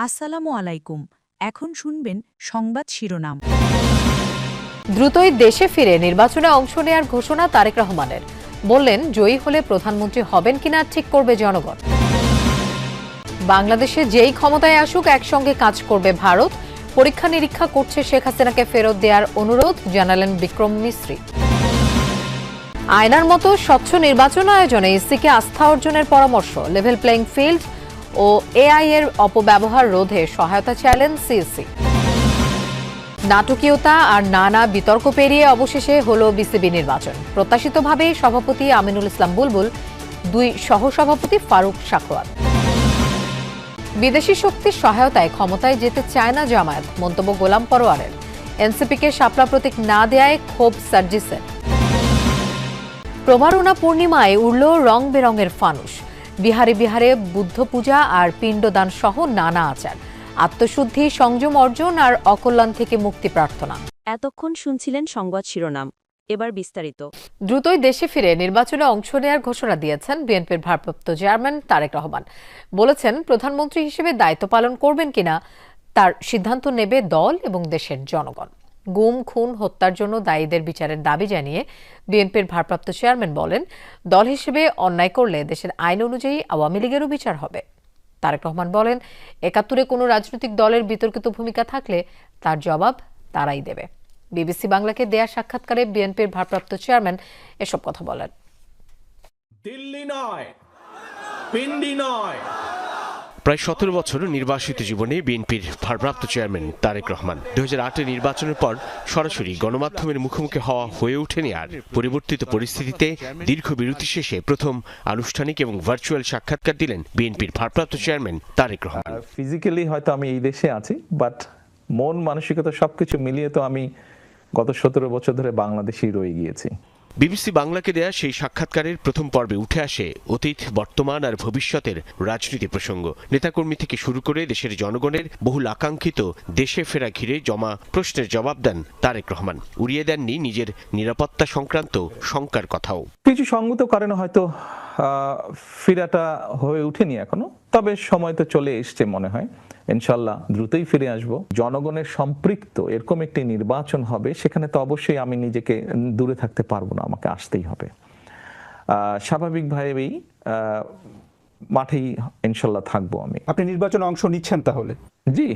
আসসালামু আলাইকুম। এখন শুনবেন সংবাদ শিরোনাম। দ্রুতই দেশে ফিরে নির্বাচনে অংশ নেয়ার ঘোষণা তারেক রহমানের। বললেন, জয়ী হলে প্রধানমন্ত্রী হবেন কিনা ঠিক করবে জনগণ। বাংলাদেশে যেই ক্ষমতায় আসুক একসঙ্গে কাজ করবে ভারত। পরীক্ষা নিরীক্ষা করছে শেখ হাসিনাকে ফেরত দেওয়ার অনুরোধ জানালেন বিক্রম মিস্ত্রি। আয়নার মতো স্বচ্ছ নির্বাচন আয়োজনে ইসিকে আস্থা অর্জনের পরামর্শ। লেভেল প্লেইং ফিল্ড ও এআই এর অপব্যবহার রোধে সহায়তা চাইলেন সিইসি। নাটকীয়তা আর নানা বিতর্ক পেরিয়ে অবশেষে হলো বিসিবি নির্বাচন। প্রত্যাশিতভাবেই সভাপতি আমিনুল ইসলাম বুলবুল, দুই সহসভাপতি ফারুক সাখওয়াত। বিদেশি শক্তির সহায়তায় ক্ষমতায় যেতে চায় না জামায়াত, মন্তব্য গোলাম পরোয়ারের। এনসিপিকে শাপলা প্রতীক না দেয়ায় ক্ষোভ সার্জিসের। প্রভারণা পূর্ণিমায় উড়ল রং বেরঙের ফানুস। বিহারে বিহারে বুদ্ধ পূজা আর পিণ্ডদান সহ নানা আচার। আত্মশুদ্ধি, সংযম অর্জন আর অকল্যাণ থেকে মুক্তি প্রার্থনা। এতক্ষণ শুনছিলেন সংবাদ শিরোনাম, এবার বিস্তারিত। দ্রুতই দেশে ফিরে নির্বাচনে অংশ নেয়ার ঘোষণা দিয়েছেন বিএনপির ভারপ্রাপ্ত চেয়ারম্যান তারেক রহমান। বলেছেন, প্রধানমন্ত্রী হিসেবে দায়িত্ব পালন করবেন কিনা তার সিদ্ধান্ত নেবে দল এবং দেশের জনগণ। গুম, খুন, হত্যার জন্য দায়ীদের বিচারের দাবি জানিয়ে বিএনপির ভারপ্রাপ্ত চেয়ারম্যান বলেন, দল হিসেবে অন্যায় করলে দেশের আইন অনুযায়ী আওয়ামী লীগেরও বিচার হবে। তারেক রহমান বলেন, ৭১-এ কোনো রাজনৈতিক দলের বিতর্কিত ভূমিকা থাকলে তার জবাব তারাই দেবে। বিবিসি বাংলাকে দেয়া সাক্ষাৎকারে বিএনপির ভারপ্রাপ্ত চেয়ারম্যান এসব কথা বলেন। দিল্লি নয়, পিন্ডি নয়। প্রায় ১৭ বছর নির্বাসিত জীবনে বিএনপির ভারপ্রাপ্ত চেয়ারম্যান তারেক রহমান ২০০৮ নির্বাচনের পর সরাসরি গণমাধ্যমের মুখোমুখি হওয়া হয়ে ওঠেনি আর। পরিবর্তিত পরিস্থিতিতে দীর্ঘ বিরতি শেষে প্রথম আনুষ্ঠানিক এবং ভার্চুয়াল সাক্ষাৎকার দিলেন বিএনপির ভারপ্রাপ্ত চেয়ারম্যান তারেক রহমান। ফিজিক্যালি হয়তো আমি এই দেশে আছি, বাট মন মানসিকতা সবকিছু মিলিয়ে তো আমি গত ১৭ বছর ধরে বাংলাদেশেই রয়ে গিয়েছি। বিবিসি বাংলাকে দেয়া সেই সাক্ষাৎকারের প্রথম পর্বে উঠে আসে অতীত, বর্তমান আর ভবিষ্যতের রাজনীতি প্রসঙ্গ। নেতাকর্মী থেকে শুরু করে দেশের জনগণের বহুল আকাঙ্ক্ষিত দেশে ফেরা ঘিরে জমা প্রশ্নের জবাব দেন তারেক রহমান। উড়িয়ে দেননি নিজের নিরাপত্তা সংক্রান্ত শঙ্কার কথাও। কিছু সঙ্গত কারণে হয়তো ফিরাটা হয়ে ওঠেনি এখনো, তবে সময় তো চলে এসছে মনে হয়। ইনশাল্লাহ দ্রুতই ফিরে আসব। জনগণের সম্পৃক্ত এরকম একটি নির্বাচন হবে, সেখানে তো অবশ্যই আমি নিজেকে দূরে থাকতে পারবো না, আমাকে আসতেই হবে। স্বাভাবিকভাবেই মাঠেই ইনশাল্লাহ থাকবো আমি। আপনি নির্বাচনে অংশ নিচ্ছেন তাহলে? জি,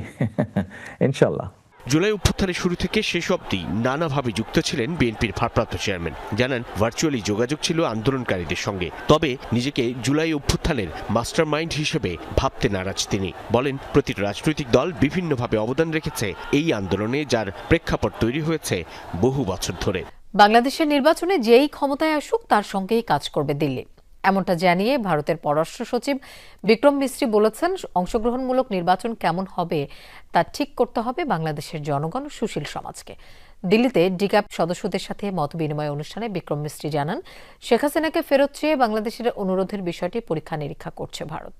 ইনশাল্লাহ। জুলাই অভ্যুত্থানের শুরু থেকে শেষ অবধি নানাভাবে যুক্ত ছিলেন বিএনপির ভারপ্রাপ্ত চেয়ারম্যান। জানান, ভার্চুয়ালি যোগাযোগ ছিল আন্দোলনকারীদের সঙ্গে, তবে নিজেকে জুলাই অভ্যুত্থানের মাস্টার মাইন্ড হিসেবে ভাবতে নারাজ তিনি। বলেন, প্রতিটি রাজনৈতিক দল বিভিন্নভাবে অবদান রেখেছে এই আন্দোলনে, যার প্রেক্ষাপট তৈরি হয়েছে বহু বছর ধরে। বাংলাদেশের নির্বাচনে যেই ক্ষমতায় আসুক তার সঙ্গেই কাজ করবে দিল্লি, এমনটা জানিয়ে ভারতের পররাষ্ট্র সচিব বিক্রম মিস্ত্রি বলেছেন, অংশগ্রহণমূলক নির্বাচন কেমন হবে তা ঠিক করতে হবে বাংলাদেশের জনগণ ও সুশীল সমাজকে। দিল্লিতে ডিক্যাপ সদস্যদের সাথে মত বিনিময় অনুষ্ঠানে বিক্রম মিস্ত্রি জানান, শেখ হাসিনাকে ফেরত চেয়ে বাংলাদেশের অনুরোধের বিষয়টি পরীক্ষা নিরীক্ষা করছে ভারত।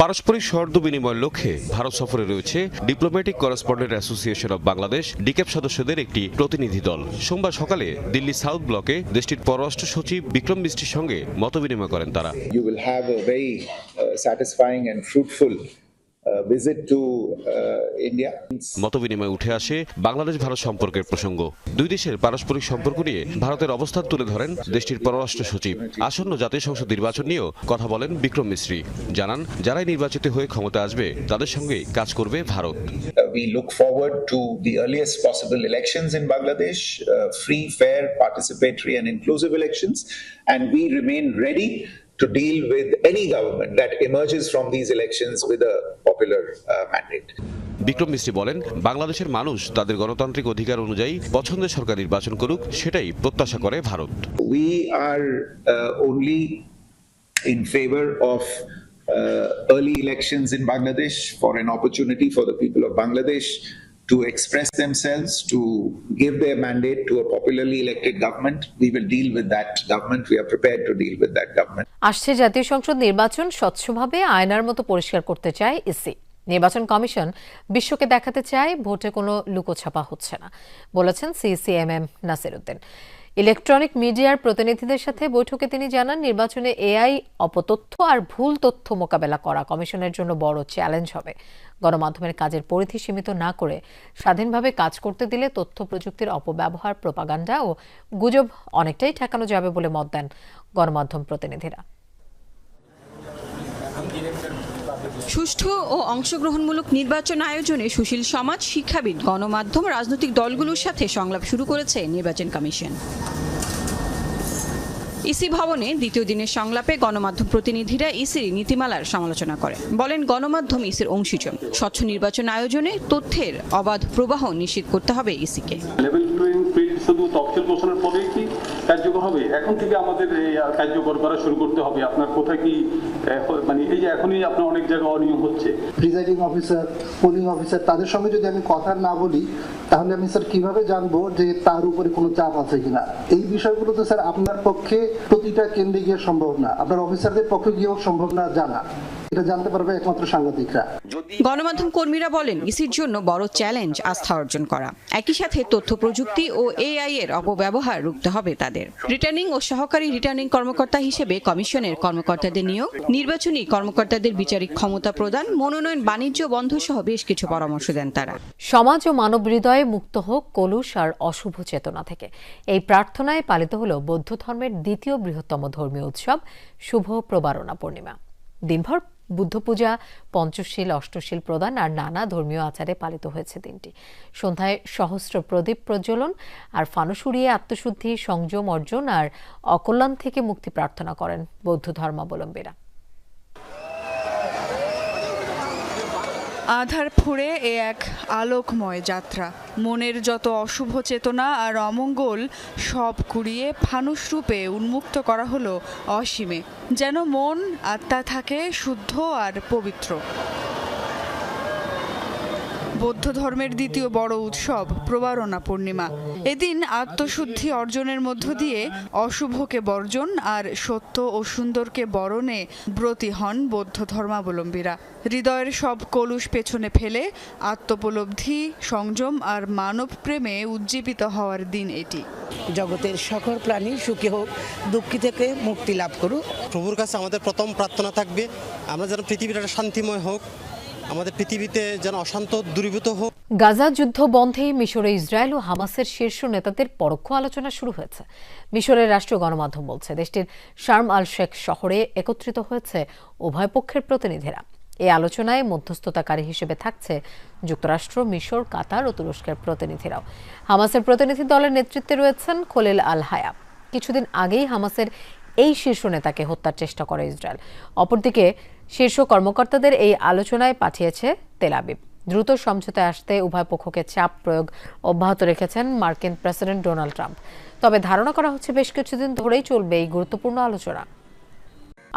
পারস্পরিক সৌহার্দ্য বিনিময়ের লক্ষ্যে ভারত সফরে রয়েছে diplomatic correspondent association of Bangladesh ডিক্যাপ সদস্যদের একটি প্রতিনিধি দল। সোমবার সকালে দিল্লি সাউথ ব্লকে দেশটির পররাষ্ট্র সচিব বিক্রম মিস্ত্রির সঙ্গে মতবিনিময় করেন তারা। মতবিনিময়ে উঠে আসে বাংলাদেশ ভারত সম্পর্কের প্রসঙ্গ। দুই দেশের পারস্পরিক সম্পর্ক নিয়ে ভারতের অবস্থান তুলে ধরেন দেশটির পররাষ্ট্র সচিব। আসন্ন জাতীয় সংসদ নির্বাচন নিয়েও কথা বলেন বিক্রম মিস্ত্রি। জানান, যারাই নির্বাচিত হয়ে ক্ষমতা আসবে তাদের সঙ্গে কাজ করবে Bharat. We look forward to the earliest possible elections in Bangladesh, free, fair, participatory and inclusive elections, and we remain ready to deal with any government that emerges from these elections with a popular mandate. Vikram মিস্ত্রি বলেন, বাংলাদেশের মানুষ তাদের গণতান্ত্রিক অধিকার অনুযায়ী পছন্দের সরকার নির্বাচন করুক, সেটাই প্রত্যাশা করে Bharat. We are only in favor of early elections in Bangladesh for an opportunity for the people of Bangladesh to express themselves, to give their mandate to a popularly elected government. We will deal with that government. We are prepared to deal with that government. আসছে জাতীয় সংসদ নির্বাচন স্বচ্ছভাবে আয়নার মতো পরিষ্কার করতে চায় EC. নির্বাচন কমিশন বিশ্বকে দেখাতে চায় ভোটে কোনো লুকোছাপা হচ্ছে না, বলেছেন CEC M Nasir Uddin. Electronic মিডিয়ার প্রতিনিধিদের সাথে বৈঠকে তিনি জানান, নির্বাচনে এআই, অপতথ্য আর ভুল তথ্য মোকাবেলা করা কমিশনের জন্য বড় চ্যালেঞ্জ হবে। গণমাধ্যমের কাজের পরিধি সীমিত না করে স্বাধীনভাবে কাজ করতে দিলে তথ্য প্রযুক্তির অপব্যবহার, প্রোপাগান্ডা ও গুজব অনেকটাই ঠেকানো যাবে বলে মত দেন গণমাধ্যম প্রতিনিধিরা। সুষ্ঠু ও অংশগ্রহণমূলক নির্বাচন আয়োজনে সুশীল সমাজ, শিক্ষাবিদ, গণমাধ্যম, রাজনৈতিক দলগুলোর সাথে সংলাপ শুরু করেছে নির্বাচন কমিশন। ইসি ভবনে দ্বিতীয় দিনের সংলাপে গণমাধ্যম প্রতিনিধিরা ইসির নীতিমালার সমালোচনা করেন। বলেন, গণমাধ্যম ইসির অংশীজন। স্বচ্ছ নির্বাচন আয়োজনে তথ্যের অবাধ প্রবাহ নিশ্চিত করতে হবে ইসিকে। লেভেল প্লেইং ফিল্ড শুধু তফসিল ঘোষণার পরেই কি কার্যকর হবে? এখন থেকে আমাদের কার্যকর করা শুরু করতে হবে। আপনার কোথায় কি মানে এই যে এখনই আপনার অনেক জায়গায় অনিয়ম হচ্ছে, প্রিজাইডিং অফিসার, পোলিং অফিসার, তাদের সঙ্গে যদি আমি কথা না বলি তাহলে আমি স্যার কিভাবে জানবো যে তার উপরে কোনো চাপ আছে কিনা? এই বিষয়গুলো তো স্যার আপনার পক্ষে প্রতিটা কেন্দ্রে গিয়ে সম্ভব না, আপনার অফিসারদের পক্ষে গিয়েও সম্ভব না জানা। এটা জানতে পারবে একমাত্র সাংবাদিকরা। গণমাধ্যম কর্মীরা বলেন, ইসির জন্য বড় চ্যালেঞ্জ আস্থা অর্জন করা। একই সাথে তথ্য প্রযুক্তি ও এআই এর অপব্যবহার রুখতে হবে তাদের। রিটার্নিং ও সহকারী রিটার্নিং কর্মকর্তা হিসেবে কমিশনের কর্মকর্তাদের নিয়োগ, নির্বাচনী কর্মকর্তাদের বিচারিক ক্ষমতা প্রদান, মনোনয়ন বাণিজ্য বন্ধ সহ বেশ কিছু পরামর্শ দেন তারা। সমাজ ও মানব হৃদয়ে মুক্ত হোক কলুষ আর অশুভ চেতনা থেকে, এই প্রার্থনায় পালিত হল বৌদ্ধ ধর্মের দ্বিতীয় বৃহত্তম ধর্মীয় উৎসব শুভ প্রবারণা পূর্ণিমা। দিনভর বুদ্ধ পূজা, পঞ্চশীল, অষ্টশীল প্রদান আর নানা ধর্মীয় আচারে পালিত হয়েছে দিনটি। সন্ধ্যায় সহস্র প্রদীপ প্রজ্বলন আর ফানুস উড়িয়ে আত্মশুদ্ধি, সংযম অর্জন আর অকল্যাণ থেকে মুক্তি প্রার্থনা করেন বৌদ্ধ ধর্মাবলম্বীরা। আধার ফুঁড়ে এ এক আলোকময় যাত্রা। মনের যত অশুভ চেতনা আর অমঙ্গল সব কুড়িয়ে ফানুস রূপে উন্মুক্ত করা হলো অসীমে, যেন মন আত্মা থাকে শুদ্ধ আর পবিত্র। বৌদ্ধ ধর্মের দ্বিতীয় বড় উৎসব প্রবারণা পূর্ণিমা। এদিন আত্মশুদ্ধি অর্জনের মধ্য দিয়ে অশুভকে বর্জন আর সত্য ও সুন্দরকে বরণে ব্রতী হন বৌদ্ধ ধর্মাবলম্বীরা। হৃদয়ের সব কলুষ পেছনে ফেলে আত্মোপলব্ধি, সংযম আর মানব প্রেমে উজ্জীবিত হওয়ার দিন এটি। জগতের সকল প্রাণী সুখী হোক, দুঃখী থেকে মুক্তি লাভ করুক। প্রভুর কাছে আমাদের প্রথম প্রার্থনা থাকবে, আমরা যেন পৃথিবীটা শান্তিময় হোক, আমাদের পৃথিবীতে যেন অশান্ত দূরীভূত হোক। গাজা যুদ্ধ বন্ধে মিশরে ইসরায়েল ও হামাসের শীর্ষ নেতাদের পরোক্ষ আলোচনা শুরু হয়েছে। মিশরের রাষ্ট্রীয় গণমাধ্যম বলছে, দেশটির শার্ম আল শেখ শহরে একত্রিত হয়েছে উভয় পক্ষের প্রতিনিধিরা। এই আলোচনায় মধ্যস্থতাকারী হিসেবে থাকছে যুক্তরাষ্ট্র, মিশর, কাতার ও তুরস্কের প্রতিনিধিরাও। হামাসের প্রতিনিধি দলের নেতৃত্বে রয়েছেন খলিল আল হায়া। কিছুদিন আগেই হামাসের এই শীর্ষ নেতাকে হত্যার চেষ্টা করে ইসরায়েল। অপরদিকে শীর্ষ কর্মকর্তাদের এই আলোচনায় পাঠিয়েছে তেল আবিব। দ্রুত সমঝোতায় আসতে উভয় পক্ষকে চাপ প্রয়োগ অব্যাহত রেখেছেন মার্কিন প্রেসিডেন্ট ডোনাল্ড ট্রাম্প। তবে ধারণা করা হচ্ছে বেশ কিছুদিন ধরেই চলবে এই গুরুত্বপূর্ণ আলোচনা।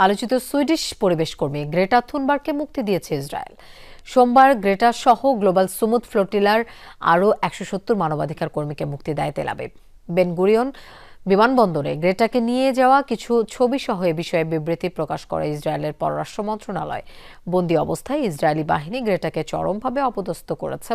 আলোচিত সুইডিশ পরিবেশ কর্মী গ্রেটা থুনবার্গকে মুক্তি দিয়েছে ইসরায়েল। সোমবার গ্রেটা সহ গ্লোবাল সুমুদ ফ্লোটিলার আরও 170 মানবাধিকার কর্মীকে মুক্তি দেয় তেল আবিব। বেন গুরিয়ন বিমানবন্দরে গ্রেটাকে নিয়ে যাওয়া কিছু ছবি সহ এ বিষয়ে বিবৃতি প্রকাশ করে ইসরায়েলের পররাষ্ট্র মন্ত্রণালয়। বন্দী অবস্থায় ইসরায়েলি বাহিনী গ্রেটাকে চরমভাবে অপদস্থ করেছে